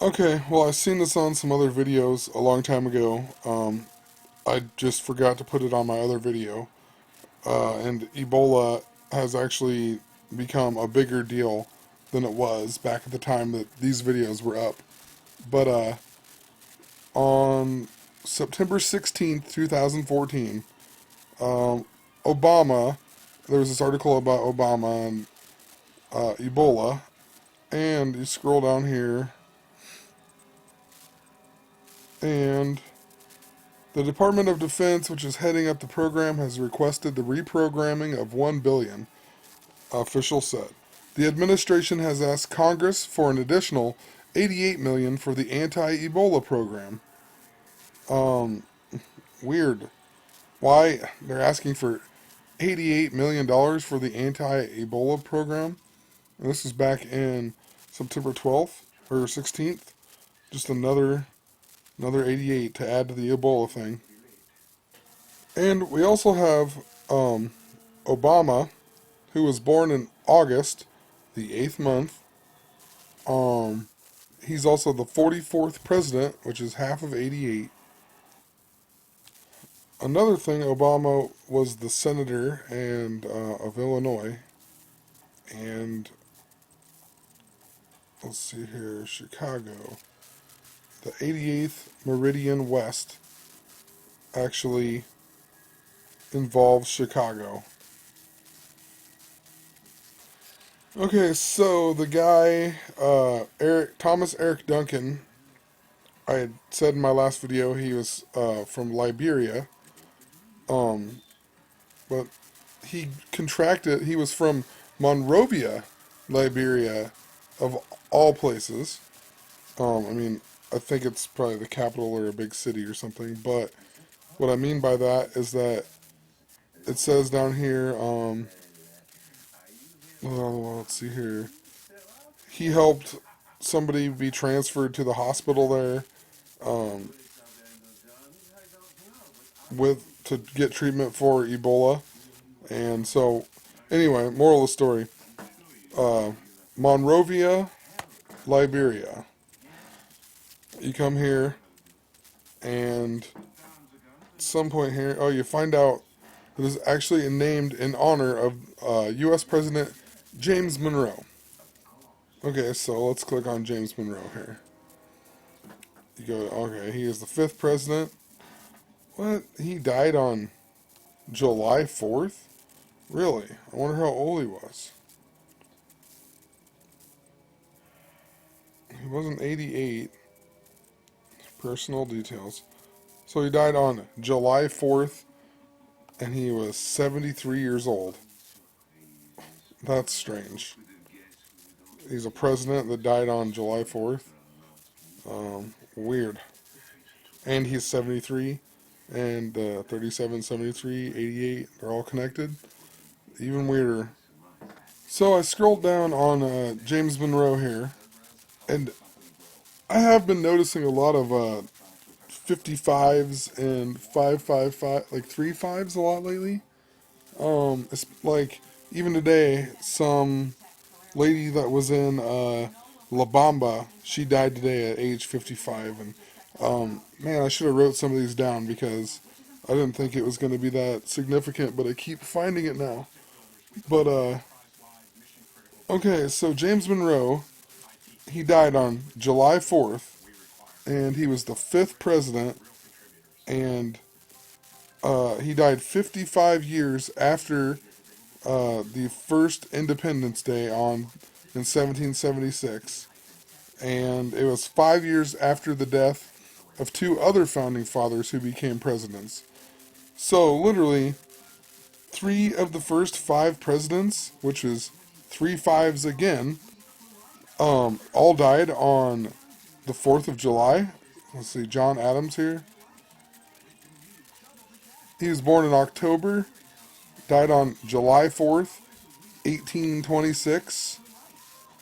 Okay, well, I've seen this on some other videos a long time ago. I just forgot to put it on my other video. And Ebola has actually become a bigger deal than it was back at the time that these videos were up. But on September 16th, 2014, Obama, there was this article about Obama and Ebola, and you scroll down here, and the Department of Defense, which is heading up the program, has requested the reprogramming of 1 billion, officials said. The administration has asked Congress for an additional 88 million for the anti-Ebola program. Weird. Why they're asking for $88 million for the anti-Ebola program? And this is back in September 12th or 16th. Just another 88 to add to the Ebola thing. And we also have Obama, who was born in August, the 8th month. Um, he's also the 44th president, which is half of 88. Another thing, Obama was the senator and of Illinois, and let's see here, Chicago. The 88th Meridian West actually involves Chicago. Okay, so the guy, Thomas Eric Duncan, I had said in my last video he was from Liberia, um, but he was from Monrovia, Liberia, of all places. I mean, I think it's probably the capital or a big city or something, but what I mean by that is that it says down here, well, let's see here. He helped somebody be transferred to the hospital there um, to get treatment for Ebola. And so, anyway, moral of the story: uh, Monrovia, Liberia. You come here, and at some point here, oh, you find out it is actually named in honor of U.S. President James Monroe. Okay, so let's click on James Monroe here. You go, okay, he is the fifth president. What? He died on July 4th? Really? I wonder how old he was. He wasn't 88. Personal details. So he died on July 4th, and he was 73 years old. That's strange. He's a president that died on July 4th. Weird. And he's 73, and 37, 73, 88, they're all connected. Even weirder. So I scrolled down on James Monroe here, and I have been noticing a lot of 55s and 555, like 35s a lot lately. It's like, even today, some lady that was in La Bamba, she died today at age 55, and man, I should have wrote some of these down because I didn't think it was going to be that significant, but I keep finding it now. But okay, so James Monroe, he died on July 4th, and he was the fifth president, and he died 55 years after the first Independence Day in 1776, and it was 5 years after the death of two other founding fathers who became presidents. So literally, three of the first five presidents, which is three fives again, all died on the 4th of July. Let's see, John Adams here. He was born in October, died on July 4th, 1826,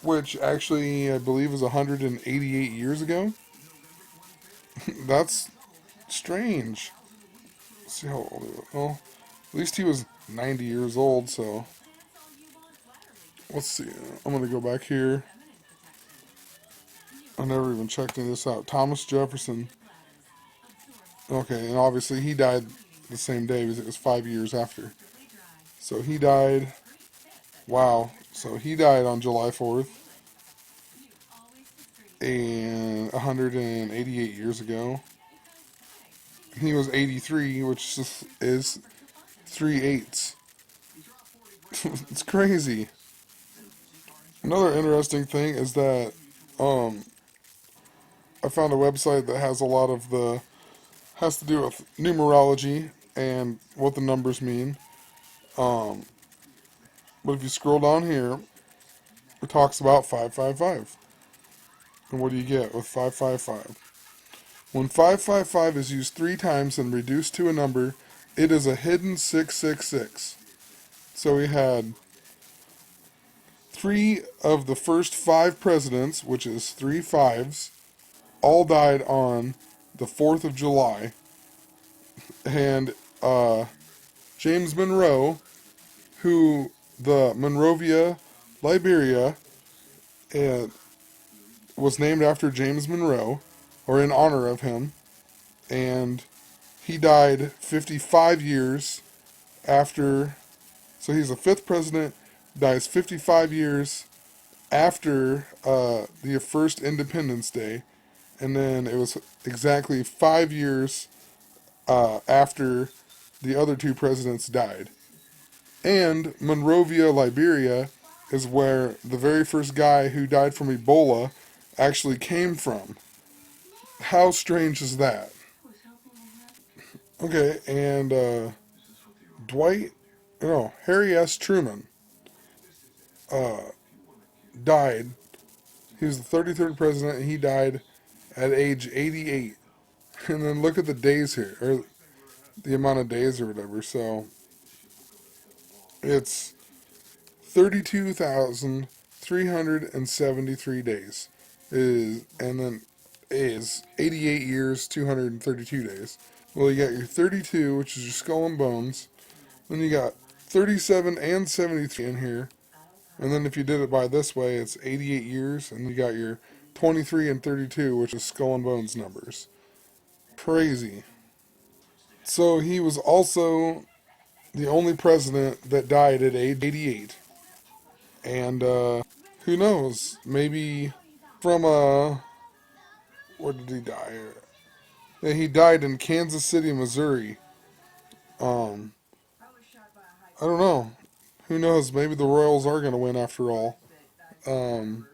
which actually I believe is 188 years ago. That's strange. Let's see how old he was. Well, at least he was 90 years old, so let's see. I'm going to go back here. I never even checked any of this out. Thomas Jefferson. Okay, and obviously he died the same day because it was 5 years after. So he died. Wow. So he died on July 4th, and 188 years ago. He was 83, which is 3/8. It's crazy. Another interesting thing is that um, I found a website that has a lot of the has to do with numerology and what the numbers mean. Um, but if you scroll down here, it talks about 555. And what do you get with 555? When 555 is used 3 times and reduced to a number, it is a hidden 666. So we had 3 of the first 5 presidents, which is 3 5s, all died on the 4th of July. And James Monroe, who the Monrovia Liberia uh, was named after James Monroe, or in honor of him, and he died 55 years after. So he's the 5th president, dies 55 years after the first Independence Day, and then it was exactly 5 years after the other 2 presidents died. And Monrovia, Liberia, is where the very first guy who died from Ebola actually came from. How strange is that? Okay, and Dwight, no, Harry S. Truman died. He was the 33rd president, and he died at age 88. And then look at the days here, or the amount of days or whatever. So it's 32,373 days. And then is 88 years, 232 days. Well, you got your 32, which is your skull and bones. Then you got 37 and 73 in here. And then if you did it by this way, it's 88 years. And you got your 23 and 32, which is skull and bones numbers. Crazy. So he was also the only president that died at age 88. And who knows? Maybe from where did he die? Yeah, he died in Kansas City, Missouri. Um, I don't know. Who knows? Maybe the Royals are going to win after all. Um,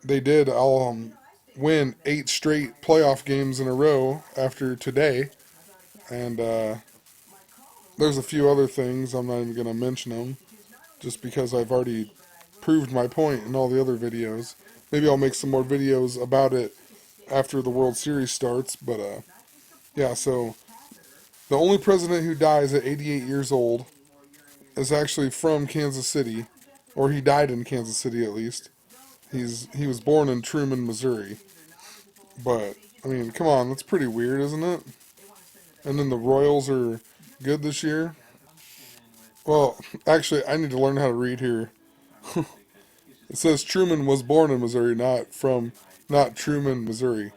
they did. I'll win 8 straight playoff games in a row after today, and there's a few other things. I'm not even going to mention them, just because I've already proved my point in all the other videos. Maybe I'll make some more videos about it after the World Series starts. But yeah, so the only president who dies at 88 years old is actually from Kansas City, or he died in Kansas City at least. He was born in Truman, Missouri. But I mean, come on, that's pretty weird, isn't it? And then the Royals are good this year. Well, actually, I need to learn how to read here. It says Truman was born in Missouri, not Truman, Missouri.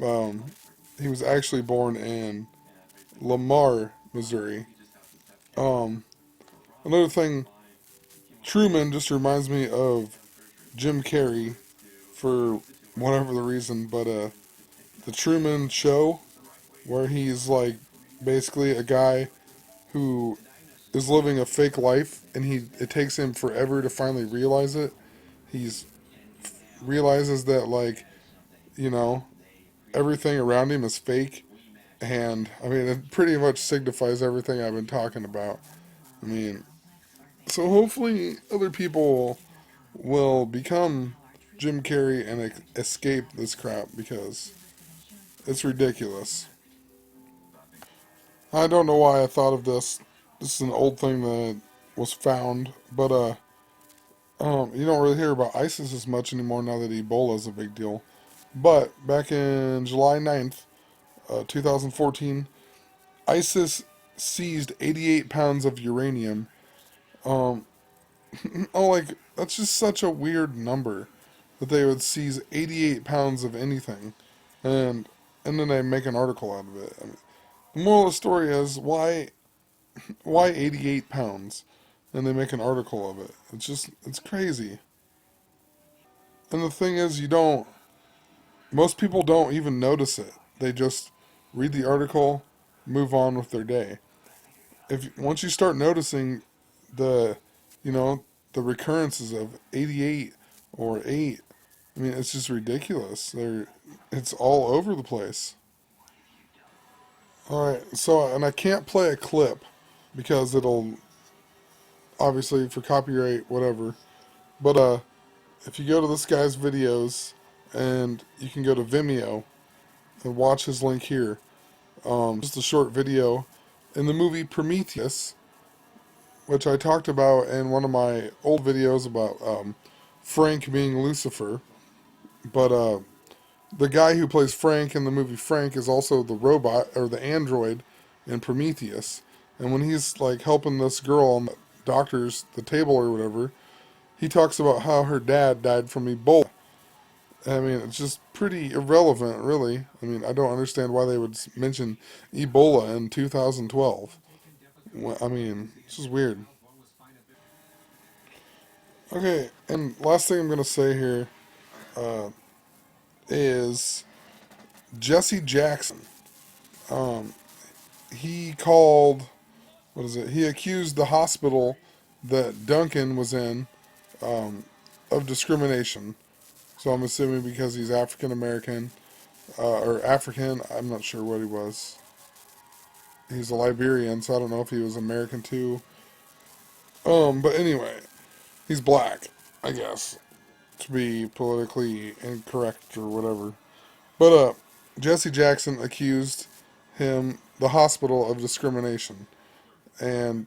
Um, he was actually born in Lamar, Missouri. Um, Another thing, Truman just reminds me of Jim Carrey for whatever the reason, but the Truman Show, where he's like basically a guy who is living a fake life, and it takes him forever to finally realize it. He's realizes that, like, you know, everything around him is fake, and I mean it pretty much signifies everything I've been talking about. I mean, so hopefully other people will become Jim Carrey and escape this crap, because it's ridiculous. I don't know why I thought of this. This is an old thing that was found, but you don't really hear about ISIS as much anymore now that Ebola is a big deal. But back in July 9th, 2014, ISIS seized 88 pounds of uranium. Um, oh, like, that's just such a weird number. that they would seize 88 pounds of anything, and and then they make an article out of it. I mean, the moral of the story is why 88 pounds, and they make an article of it. It's crazy. And the thing is, most people don't even notice it. They just read the article, move on with their day. If once you start noticing the, you know, the recurrences of 88 or 8, I mean, it's just ridiculous. It's all over the place. All right, so and I can't play a clip because it'll obviously for copyright whatever. But if you go to this guy's videos and you can go to Vimeo and watch his link here. Just a short video in the movie Prometheus, which I talked about in one of my old videos about Frank being Lucifer. But the guy who plays Frank in the movie Frank is also the robot or the android in Prometheus. And when he's like helping this girl on the the table or whatever, he talks about how her dad died from Ebola. I mean, it's just pretty irrelevant, really. I mean, I don't understand why they would mention Ebola in 2012. I mean, this is weird. Okay, and last thing I'm going to say here uh, is Jesse Jackson. Um, he called, what is it? He accused the hospital that Duncan was in of discrimination. So I'm assuming because he's African American or African, I'm not sure what he was. He's a Liberian, so I don't know if he was American too. But anyway, he's black, I guess, to be politically incorrect or whatever. But Jesse Jackson accused the hospital, of discrimination, and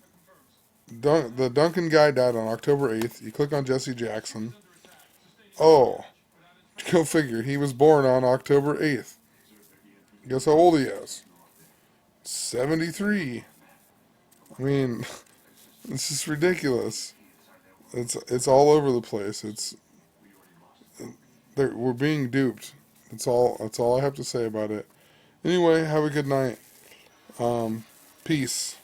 the Duncan guy died on October 8th. You click on Jesse Jackson. Oh, go figure. He was born on October 8th. Guess how old he is? 73. I mean, it's just ridiculous. It's all over the place. We're being duped. That's all I have to say about it. Anyway, have a good night. Peace.